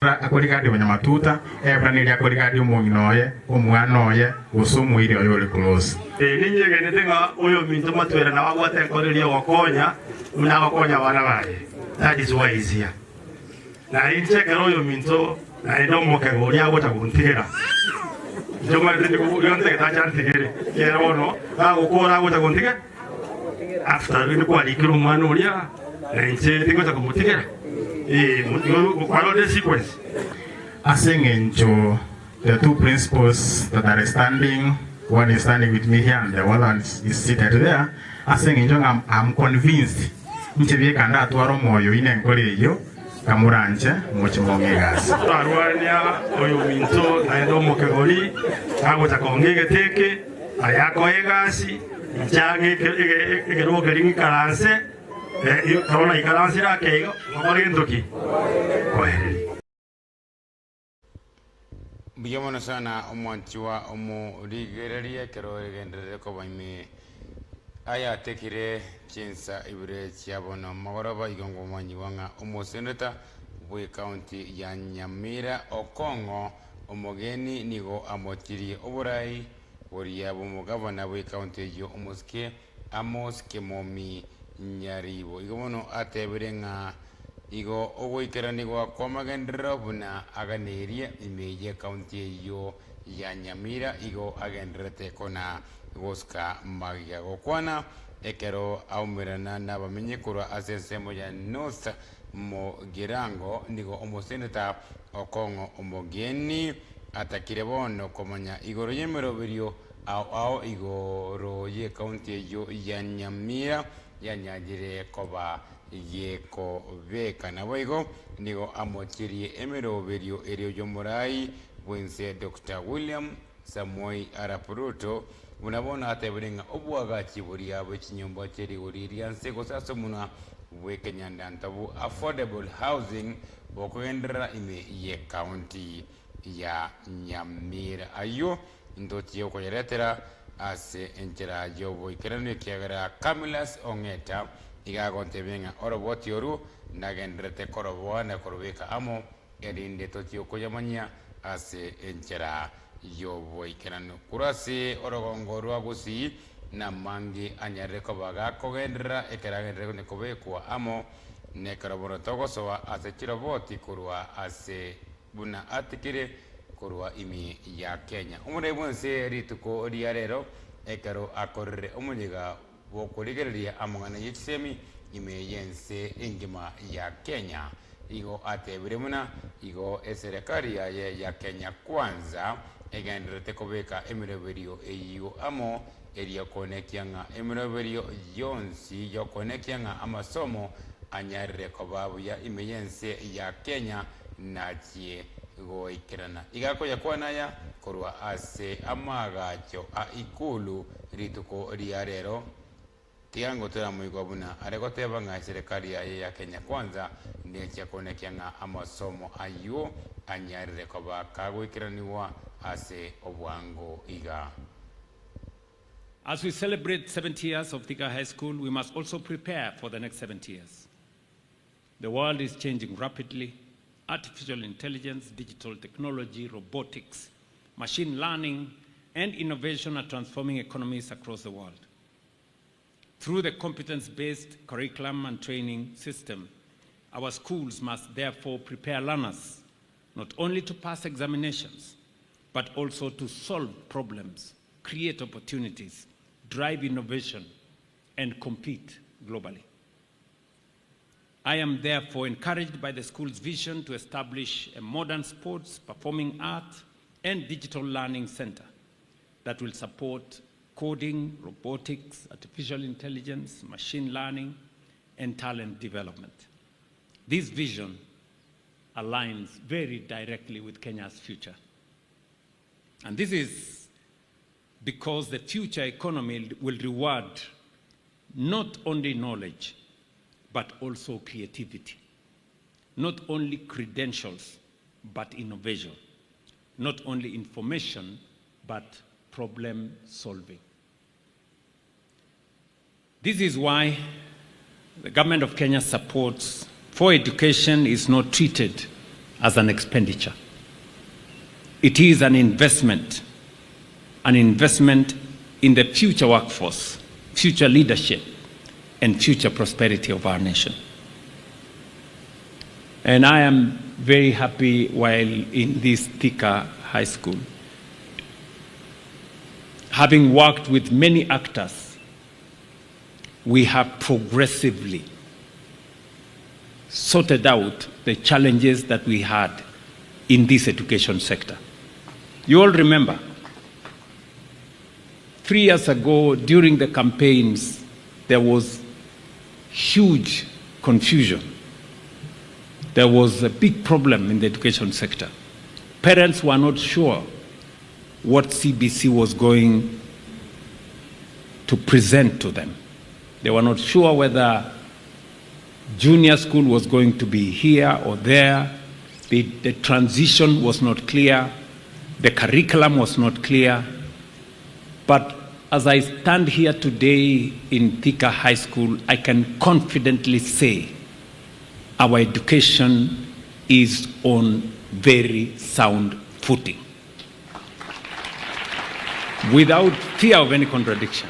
Akorigadi wanyamatuta ebranili akorigadi omonginoye omwanoye gusumwire oyo uri close ninye genete nga oyo minto matwera na wagwate nkoreri okonya una bakonya bana baye. That is why is here na inche kero oyo minto na endo moke goria gota kuntira joma ndi yonte ta chantigere kero ono ga gukora gota kuntira after ni kwa likiru mwana oria na inche tingota kumutira follow the sequence. I sing into the two principals that are standing. One is standing with me here and the other one is seated there. I sing into I'm convinced. Mchebi kanda tuaro moyo ine nkole yo kamuranche mochimongegas. Arwania oyo minto na endo mokegori kago takongege teke ayako egasi mchange egero geringi kalanse. Kaona ikalansira kego ngorindoki kwaheri. Biyamono sana omwanchiwa rigereria kero gendere ko baime aya tekire Chinsa Ibere chiabono magoroba igongo manyiwanga Seretta bwe county ya Nyamira Okongo omogeni nigo amotiri oburai woriya bomugabana bwe county yo omoske Amos Kemomi Nyaribo igomono ateberenga igo ogoikera nigo akomagendera buna aganeria imeje county yo ya Nyamira igo agendrete kona goska magia gokwana ekero aumirana na bamenyekura asensemo ya North mo girango nigo Seretta Okongo omogeni atakire bono komanya igoro yemero birio ao igoro ye county yo ya Nyamira yanyagire koba yeko veka na boigo nigo amochirie emero berio erio jomorai bwense Dr. William Samoei Arap Ruto unabona ateberenga obwaga chiburi abo chinyomba cheri uriria nsego sasa muna wekenya ndantabu affordable housing bokwendera ime ye county ya Nyamira ayo ndoti yoko yeretera ase entera jobo ikerane kiagara Camillus Ongeta iga gontebenga oroboti oru nagendrete koroboa na korobeka amo erinde totio koyamanya ase entera jobo ikerano kurase orogongo agusi na mangi anyare kobaga kogendra ekeragendre ne kobekwa amo ne karoboro togosoa ase chiroboti kurwa ase buna atikire kurwa imi ya Kenya umure bwense rituko riarero ekaro akorre omuliga wokurigereria amangana yitsemi ime yense ingima ya Kenya igo atebiremuna igo eserikali ya Kenya kwanza egendrete kobeka emiroberio eyo amo eria konekianga emiroberio yonsi yo konekianga amasomo anyarre kobabu ya ime yense ya Kenya nachie go ikirana igako yakwana ya korwa ase amagacho a ikulu rituko riarero tiango tera muigo buna aregoteba nga serikali ya Kenya kwanza ndiye konekianga amasomo ayo anyarire koba kago ikiraniwa ase obwango iga. As we celebrate 70 years of Thika High School, we must also prepare for the next 70 years. The world is changing rapidly. Artificial intelligence, digital technology, robotics, machine learning, and innovation are transforming economies across the world. Through the competence-based curriculum and training system, our schools must therefore prepare learners not only to pass examinations, but also to solve problems, create opportunities, drive innovation, and compete globally. I am therefore encouraged by the school's vision to establish a modern sports, performing art, and digital learning center that will support coding, robotics, artificial intelligence, machine learning, and talent development. This vision aligns very directly with Kenya's future. And this is because the future economy will reward not only knowledge, but also creativity. Not only credentials, but innovation. Not only information, but problem solving. This is why the government of Kenya supports for education is not treated as an expenditure. It is an investment in the future workforce, future leadership, and future prosperity of our nation. And I am very happy while in this Thika High School, having worked with many actors, we have progressively sorted out the challenges that we had in this education sector. You all remember, 3 years ago during the campaigns, there was huge confusion. There was a big problem in the education sector. Parents were not sure what CBC was going to present to them. They were not sure whether junior school was going to be here or there. The transition was not clear. The curriculum was not clear. But as I stand here today in Thika High School, I can confidently say our education is on very sound footing, without fear of any contradiction.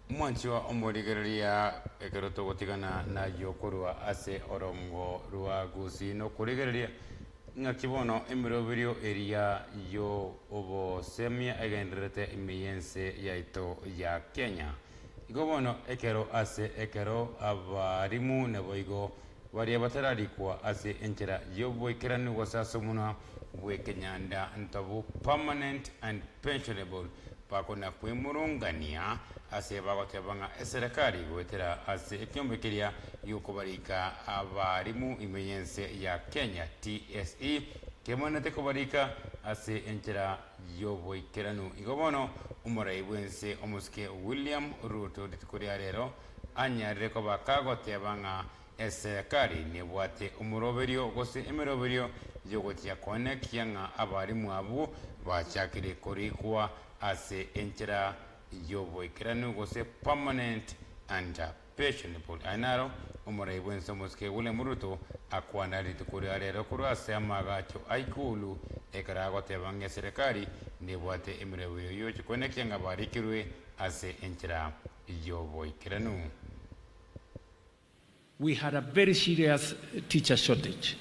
Mwanchiwa omurigereria ekeroto gotigana na yokorwa ase orongo rwa gusi no kurigereria ngakibono emirobirio eria yo obo semia egenderete imiyense yaito ya Kenya igobono ekero ase ekero abarimu neboigo bari batararikwa ase enchera yo boikeranu gosasomuna bwekenyanda ntabu permanent and pensionable bakona kwimurungania ase bagotebanga eserekari gwetera ase ekyombekeria yukubarika abarimu imenyense ya Kenya TSE kemonete kubarika ase enchera yoboikeranu igobono umuraibwense omuske William Ruto ditikuria rero anyarire ko bakagotebanga eserekari nebwate umuroberio gose emeroberio yogotia konekianga abarimu abo bachakire korikwa ase enchera yoboikeranu gose permanent and pensionable anaro umuraibwense omuske William Ruto akwana ditikuria rero kurase amagacho aikulu ekaragotebanga eserekari nebwate emeroberio yocho konekianga barikirwe ase enchera yoboikeranu. We had a very serious teacher shortage.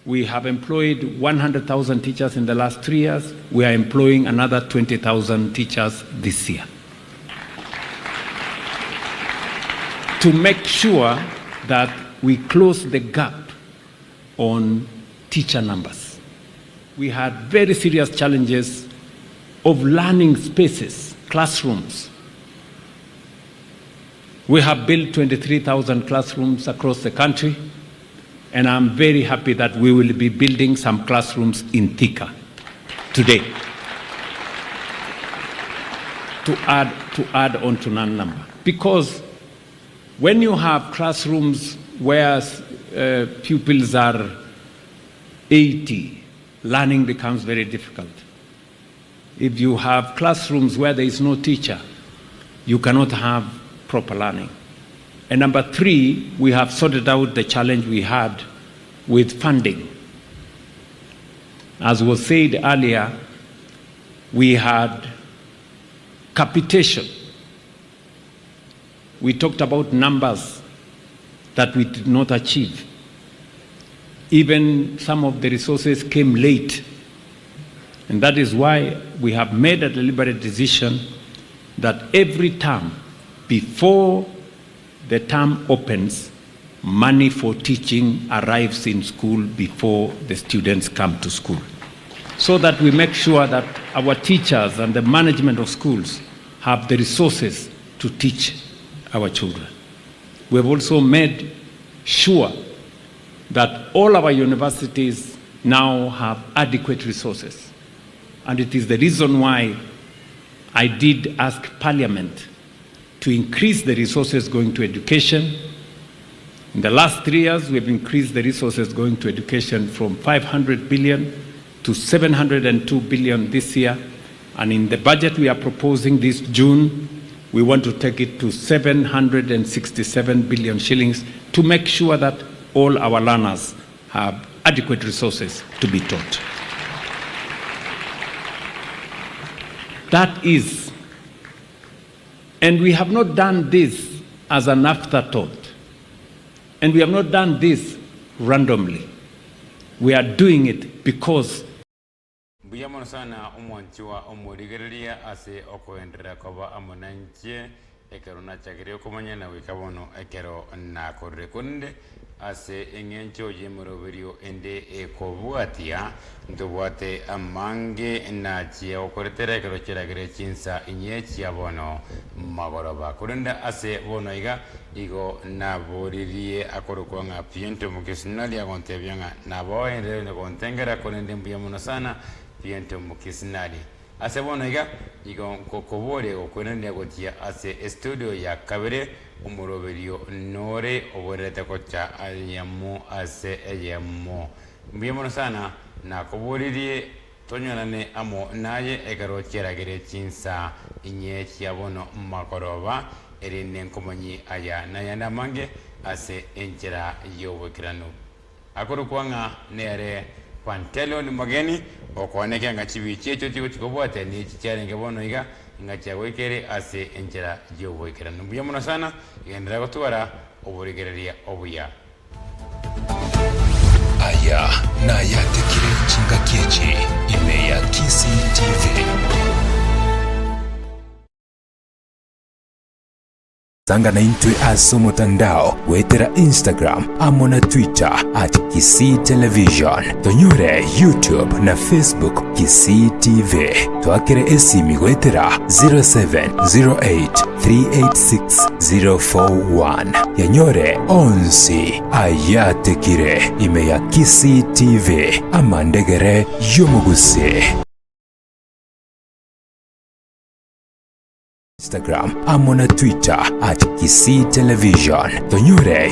We have employed 100,000 teachers in the last 3 years. We are employing another 20,000 teachers this year. To make sure that we close the gap on teacher numbers. We had very serious challenges of learning spaces, classrooms. We have built 23,000 classrooms across the country, and I'm very happy that we will be building some classrooms in Thika today to add on to that number. Because when you have classrooms where pupils are 80, learning becomes very difficult. If you have classrooms where there is no teacher, you cannot have proper learning. And number 3, we have sorted out the challenge we had with funding. As was said earlier, we had capitation. We talked about numbers that we did not achieve. Even some of the resources came late. And that is why we have made a deliberate decision that every term, before the term opens, money for teaching arrives in school before the students come to school, so that we make sure that our teachers and the management of schools have the resources to teach our children. We have also made sure that all our universities now have adequate resources. And it is the reason why I did ask Parliament to increase the resources going to education. In the last 3 years, we have increased the resources going to education from 500 billion to 702 billion this year. And in the budget we are proposing this June, we want to take it to 767 billion shillings to make sure that all our learners have adequate resources to be taught. That is, and we have not done this as an afterthought, and we have not done this randomly. We are doing it because Buyamon sana umwanchua umurigeria ase okoendera koba amonanche ekero na chakire okomanya na wikabono ekero na korekunde ase engencho yemuroberio ende ekobwatia ndobwate amange na chia okoretera ekero chiragire Chinsa inyechi abono magoroba kurenda ase bono igo na boririe akorokwanga piento mukisinali agontebyanga na boende ne kontengera konende buyamon sana piento mukisinali ase bono igo kokobore okonende gotia ase studio ya kabere umuroberio nore oborete kocha ayamo ase ayamo buyamon sana na koboririe tonyonane amo naye egaro cheragere Chinsa inyechi abono makoroba erine nkomanyi aya nayanda mange ase enchera yobokirano akoro kwanga nere pantelo ni mageni okwaneke ngachibi checho chikobwate ni chicharenge bono ngachawekere ase enchera yobokirano buyamona sana igendera gotwara oburigereria obuya aya naya tekire chinga kiechi imeya Kisii TV. Sanga na intwe aso mutandao wetera Instagram amona Twitter @Kisii Television, tonyore YouTube na Facebook Kisii TV, twakire esimi wetera 0708386041 yanyore onsi ayatekire imeya Kisii TV amandegere yomuguse. Instagram amona Twitter @Kisii Television, tonyore